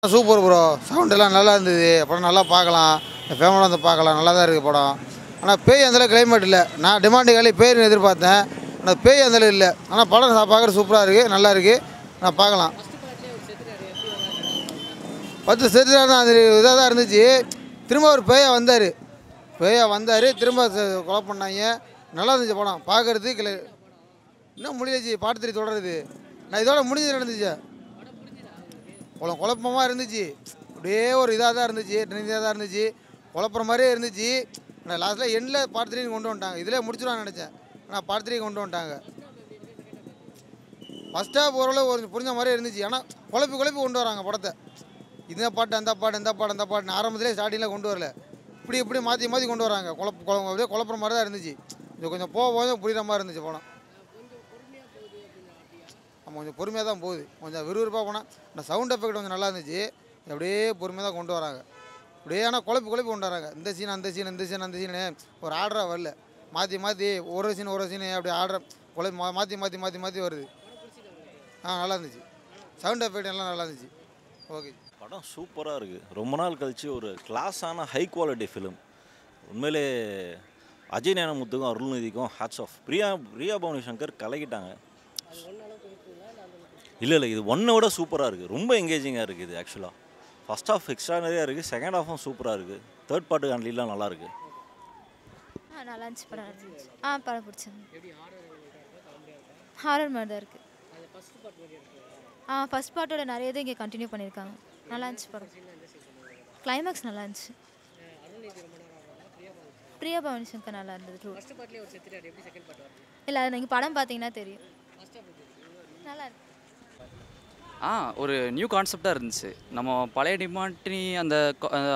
Super bro. Sound எல்லாம் நல்லா இருந்தது. படம் நல்லா பார்க்கலாம். ஃபேமிலியோட வந்து பார்க்கலாம். நல்லா தான் இருக்குது படம். ஆனால் பேய் அந்தளவுக்கு கிளைமேட் இல்லை. நான் டிமாண்டுக்காளி பேய்னு எதிர்பார்த்தேன். ஆனால் பேய் அந்தளவுக்கு இல்லை. ஆனால் படம் பார்க்குற சூப்பராக இருக்குது. நல்லா இருக்குது. நான் பார்க்கலாம். 10 செத்துட்டாரு தான். அது இதாக தான் இருந்துச்சு. திரும்ப ஒரு பேயா வந்தார். திரும்ப கொலை பண்ணாங்க. நல்லா இருந்துச்சு படம் பார்க்குறதுக்கு. இன்னும் முடிஞ்சிச்சு. பாட்டு 3 தொடருது. நான் இதோட முடிஞ்சது நடந்துச்சு. குழப்பமாக இருந்துச்சு. அப்படியே ஒரு இதாக தான் இருந்துச்சு. ட்ரெயினாக தான் இருந்துச்சு. குழப்புற மாதிரியே இருந்துச்சு. நான் லாஸ்ட்டில் எண்டில் பார்ட் 3 கொண்டு வந்துட்டாங்க. இதில் முடிச்சுடுவான்னு நினச்சேன். ஆனால் பார்ட் 3 கொண்டு வந்துட்டாங்க. ஃபஸ்ட் ஹாஃப் ஓரளவு ஒரு புரிஞ்ச மாதிரியே இருந்துச்சு. ஆனால் குழப்பி கொண்டு வராங்க படத்தை. இந்த பாட்டு அந்த பாட்டு ஆரம்பத்திலே ஸ்டார்டிங்கில் கொண்டு வரல. இப்படி மாற்றி கொண்டு வராங்க. அப்படியே குழப்புற மாதிரி தான் இருந்துச்சு. இது கொஞ்சம் போக புரியுற மாதிரி இருந்துச்சு படம். நம்ம கொஞ்சம் பொறுமையாக தான் போகுது. கொஞ்சம் விறுவிறுப்பாக போனால் இந்த சவுண்ட் எஃபெக்ட் கொஞ்சம் நல்லா இருந்துச்சு. அப்படியே பொறுமையாக தான் கொண்டு வராங்க. அப்படியே ஆனால் குழப்பி கொண்டு வராங்க. இந்த சீன் அந்த சீனு ஒரு ஆர்டராக வரல. மாற்றி ஒரு சீன் அப்படி ஆர்டர் மாற்றி வருது. நல்லா இருந்துச்சு. சவுண்ட் எஃபெக்ட் எல்லாம் நல்லா இருந்துச்சு. ஓகே. படம் சூப்பராக இருக்குது. ரொம்ப நாள் கழித்து ஒரு கிளாஸான ஹை குவாலிட்டி ஃபிலிம். உண்மையிலே அஜய் ஞானமுத்துக்கும் அருள்நிதிக்கும் ஹேட்ஸ் ஆஃப். பிரியா பவானி சங்கர் கலக்கிட்டாங்க. இல்லை இது ஒன்றை சூப்பராக இருக்குது. ரொம்ப எங்கேஜிங்காக இருக்குது. இது ஆக்சுவலாக ஃபஸ்ட் ஹாஃப் எக்ஸ்ட்ரானரியாக இருக்குது. செகண்ட் ஹாஃபும் சூப்பராக இருக்குது. தேர்ட் பார்ட்டு ஹேண்ட்லாம் நல்லாயிருக்கு. நல்லா இருந்துச்சு படம். படம் பிடிச்சிருந்து ஹாரர் மாதிரி தான் இருக்குது. ஃபஸ்ட் பார்ட்டோட நிறைய இது இங்கே கண்டினியூ பண்ணியிருக்காங்க. நல்லா இருந்துச்சு படம். கிளைமேக்ஸ் நல்லா இருந்துச்சு. பிரியா பவானி சங்கர் நல்லா இருந்தது. இல்லை அது நீங்கள் படம் பார்த்தீங்கன்னா தெரியும். நல்லா இருக்கு. ஒரு நியூ கான்செப்டாக இருந்துச்சு. நம்ம பழைய டிமாண்ட்னி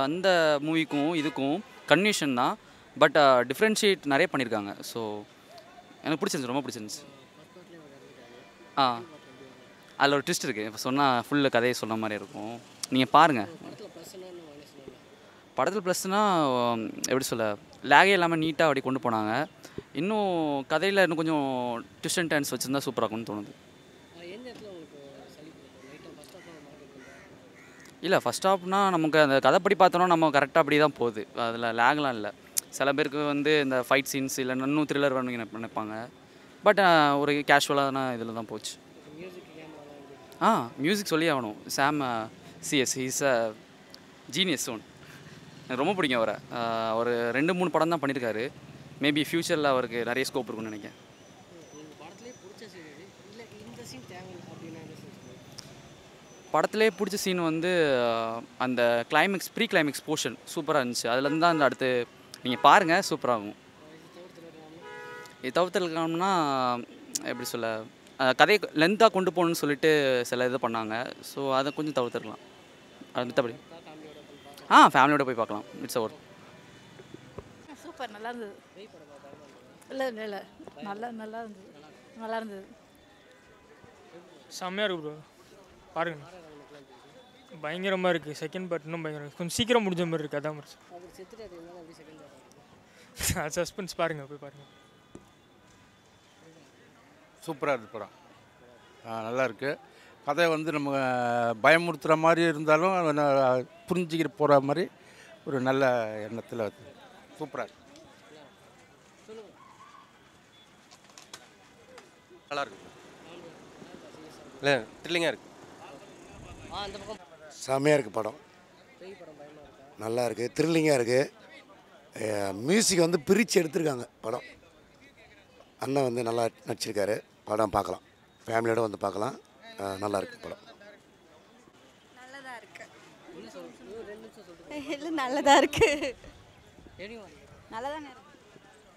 அந்த மூவிக்கும் இதுக்கும் கன்வியூஷன் தான். பட் டிஃப்ரென்ஷியேட் நிறைய பண்ணியிருக்காங்க. ஸோ எனக்கு பிடிச்சிருந்துச்சு. ரொம்ப பிடிச்சிருந்துச்சு. அதில் ஒரு ட்விஸ்ட் இருக்குது. இப்போ சொன்னால் ஃபுல்லு கதையை சொன்ன மாதிரி இருக்கும். நீங்கள் பாருங்கள். படத்தில் ப்ளஸ்னால் எப்படி சொல்ல, லேகே இல்லாமல் நீட்டாக அப்படி கொண்டு போனாங்க. இன்னும் கதையில் இன்னும் கொஞ்சம் ட்விஸ்ட் அண்ட் டர்ன்ஸ் வச்சுருந்தா சூப்பராக இருக்கும்னு தோணுது. இல்லை ஃபஸ்ட் ஹாஃப்னால் நமக்கு அந்த கதைப்படி பார்த்தோன்னா நம்ம கரெக்டாக அப்படி தான் போகுது. அதில் லேக்லாம் இல்லை. சில பேருக்கு இந்த ஃபைட் சீன்ஸ் இல்லை இன்னும் த்ரில்லர் வேணும்னு நினைப்பாங்க. பட் ஒரு கேஷுவலான இதில் தான் போச்சு. மியூசிக் சொல்லி ஆகணும். Sam CS is a genius one. எனக்கு ரொம்ப பிடிக்கும் அவரை. ஒரு 2-3 படம் தான் பண்ணியிருக்காரு. மேபி ஃப்யூச்சரில் அவருக்கு நிறைய ஸ்கோப் இருக்குன்னு நினைக்கிறேன். படத்திலே பிடிச்ச சீன் அந்த ப்ரீ கிளைமேக்ஸ் போர்ஷன் சூப்பராக இருந்துச்சு. அதுலேருந்து தான் அடுத்து நீங்கள் பாருங்கள் சூப்பராகும். இது தவிர்த்துருக்கோம்னா எப்படி சொல்ல, கதையை லென்த்தாக கொண்டு போகணுன்னு சொல்லிட்டு சில இது பண்ணாங்க. ஸோ அதை கொஞ்சம் தவிர்த்துருக்கலாம். அது மற்றபடி ஃபேமிலியோட போய் பார்க்கலாம். It's over. சூப்பர். நல்லா இருந்தது. இல்லை நல்லா இருந்தது. செம்மையாக இருக்குது ப்ரோ. பாருங்க பயங்கரமாக இருக்குது. செகண்ட் பார்ட் இன்னும் பயங்கரம். கொஞ்சம் சீக்கிரம் முடிஞ்ச மாதிரி இருக்குது. அதான் முடிச்சு சஸ்பென்ஸ். பாருங்கள் போய் பாருங்கள். சூப்பராக இருக்குது படம். நல்லா இருக்குது. கதை நம்ம பயமுறுத்துகிற மாதிரி இருந்தாலும் புரிஞ்சுக்கிற போகிற மாதிரி ஒரு நல்ல எண்ணத்தில் சூப்பராக இருக்குது. நல்லா இருக்கு. இல்லை த்ரில்லிங்காக இருக்குது. செம்மையாக இருக்குது படம். நல்லா இருக்குது. த்ரில்லிங்காக இருக்குது. மியூசிக் பிரித்து எடுத்திருக்காங்க படம். அண்ணன் நல்லா நடிச்சிருக்காரு. படம் பார்க்கலாம். ஃபேமிலியோடு பார்க்கலாம். நல்லா இருக்கு படம். நல்லதாக இருக்கு. இல்லை நல்லதாக இருக்குது. நல்லா தானே இருக்கு.